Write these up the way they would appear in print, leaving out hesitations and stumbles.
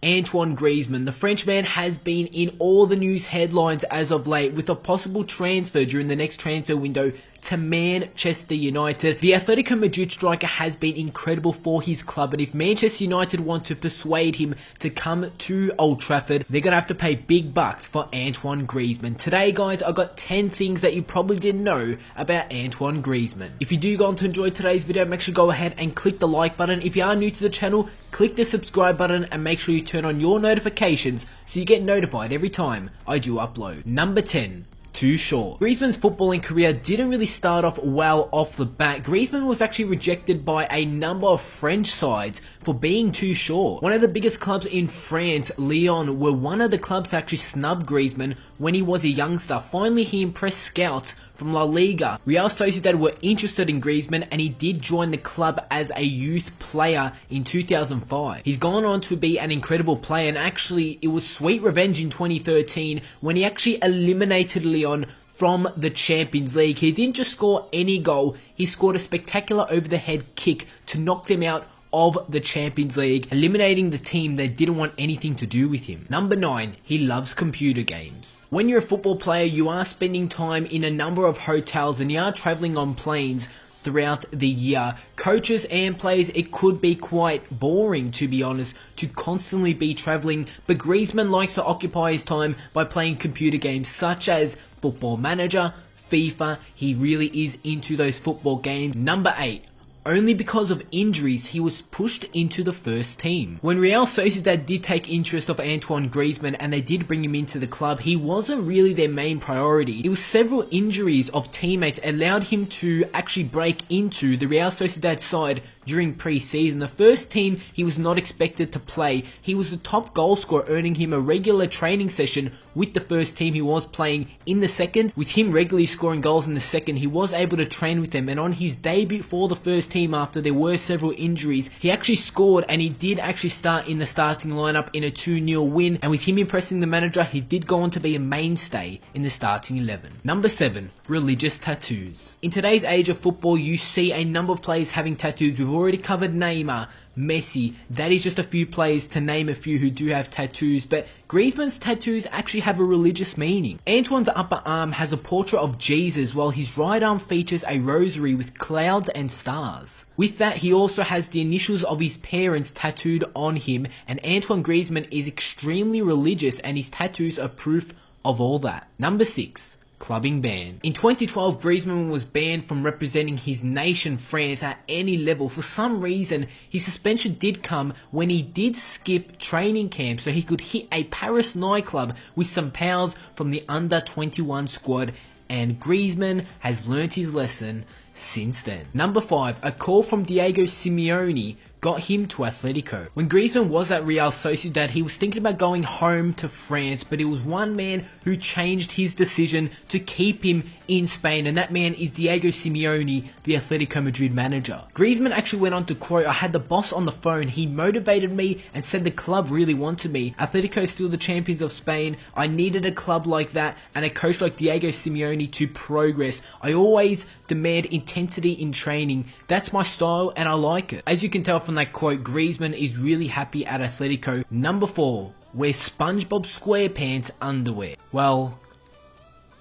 Antoine Grizman. The Frenchman has been in all the news headlines as of late with a possible transfer during the next transfer window to Manchester United. The Atletico Madrid striker has been incredible for his club, and if Manchester United want to persuade him to come to Old Trafford, they're going to have to pay big bucks for Antoine Grizman. Today, guys, I got 10 things that you probably didn't know about Antoine Grizman. If you do go on to enjoy today's video, make sure to go ahead and click the like button. If you are new to the channel, click the subscribe button and make sure you turn on your notifications so you get notified every time I do upload. Number 10. Too short. Griezmann's footballing career didn't really start off well off the bat. Griezmann was actually rejected by a number of French sides for being too short. One of the biggest clubs in France, Lyon, were one of the clubs to actually snub Griezmann when he was a youngster. Finally, he impressed scouts from La Liga. Real Sociedad were interested in Griezmann, and he did join the club as a youth player in 2005. He's gone on to be an incredible player, and actually it was sweet revenge in 2013 when he actually eliminated Lyon from the Champions League. He didn't just score any goal, he scored a spectacular over-the-head kick to knock them out of the Champions League, eliminating the team that didn't want anything to do with him. Number 9, he loves computer games. When you're a football player, you are spending time in a number of hotels and you are traveling on planes throughout the year. Coaches and players, it could be quite boring, to be honest, to constantly be traveling, but Griezmann likes to occupy his time by playing computer games such as Football Manager, FIFA. He really is into those football games. Number 8. Only because of injuries, he was pushed into the first team. When Real Sociedad did take interest of Antoine Grizman and they did bring him into the club, he wasn't really their main priority. It was several injuries of teammates allowed him to actually break into the Real Sociedad side during pre-season. The first team, he was not expected to play. He was the top goal scorer, earning him a regular training session with the first team. He was playing in the second. With him regularly scoring goals in the second, he was able to train with them, and on his debut for the first team after there were several injuries, he actually scored, and he did actually start in the starting lineup in a 2-0 win, and with him impressing the manager, he did go on to be a mainstay in the starting 11. Number 7. Religious tattoos. In today's age of football, you see a number of players having tattoos. We've already covered Neymar, Messi. That is just a few players, to name a few, who do have tattoos, but Griezmann's tattoos actually have a religious meaning. Antoine's upper arm has a portrait of Jesus, while his right arm features a rosary with clouds and stars. With that, he also has the initials of his parents tattooed on him, and Antoine Griezmann is extremely religious, and his tattoos are proof of all that. Number 6. Clubbing ban. In 2012, Grizman was banned from representing his nation, France, at any level. For some reason, his suspension did come when he did skip training camp so he could hit a Paris nightclub with some pals from the under-21 squad, and Grizman has learnt his lesson since then. Number 5. A call from Diego Simeone got him to Atletico. When Grizman was at Real Sociedad, he was thinking about going home to France, but it was one man who changed his decision to keep him in Spain, and that man is Diego Simeone, the Atletico Madrid manager. Grizman actually went on to quote, "I had the boss on the phone. He motivated me and said the club really wanted me. Atletico is still the champions of Spain. I needed a club like that and a coach like Diego Simeone to progress. I always demand intensity in training. That's my style and I like it." As you can tell from that quote, Griezmann is really happy at Atletico. Number 4. Wear SpongeBob SquarePants underwear. Well,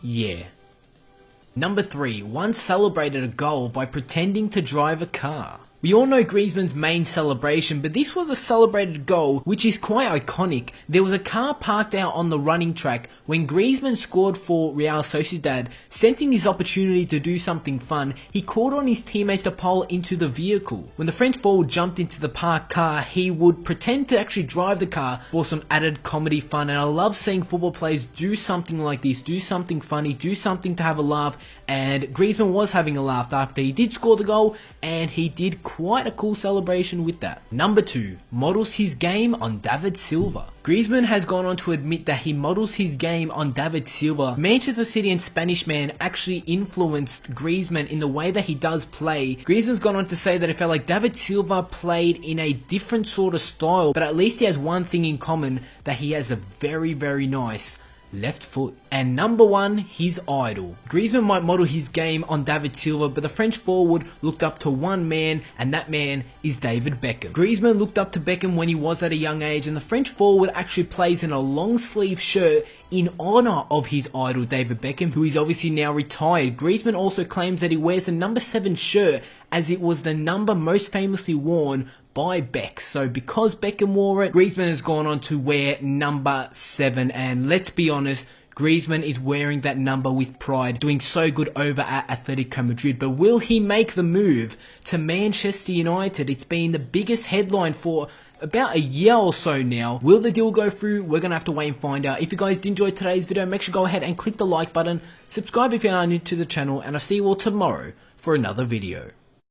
yeah. Number 3. Once celebrated a goal by pretending to drive a car. We all know Griezmann's main celebration, but this was a celebrated goal which is quite iconic. There was a car parked out on the running track when Griezmann scored for Real Sociedad. Sensing his opportunity to do something fun, he called on his teammates to pile into the vehicle. When the French forward jumped into the parked car, he would pretend to actually drive the car for some added comedy fun, and I love seeing football players do something like this, do something funny, do something to have a laugh, and Griezmann was having a laugh after he did score the goal, and he did quite a cool celebration with that. Number 2. Models his game on David Silva. Grizman has gone on to admit that he models his game on David Silva. Manchester City and Spanish man actually influenced Grizman in the way that he does play. Griezmann's gone on to say that it felt like David Silva played in a different sort of style, but at least he has one thing in common, that he has a very, very nice left foot. And number 1, his idol. Grizman might model his game on David Silva, but the French forward looked up to one man, and that man is David Beckham. Grizman looked up to Beckham when he was at a young age, and the French forward actually plays in a long sleeve shirt in honour of his idol David Beckham, who is obviously now retired. Grizman also claims that he wears a number 7 shirt as it was the number most famously worn by Beck. So because Beckham wore it, Grizman has gone on to wear number 7, and let's be honest, Grizman is wearing that number with pride, doing so good over at Atletico Madrid. But will he make the move to Manchester United? It's been the biggest headline for about a year or so now. Will the deal go through? We're going to have to wait and find out. If you guys did enjoy today's video, make sure to go ahead and click the like button, subscribe if you are new to the channel, and I'll see you all tomorrow for another video.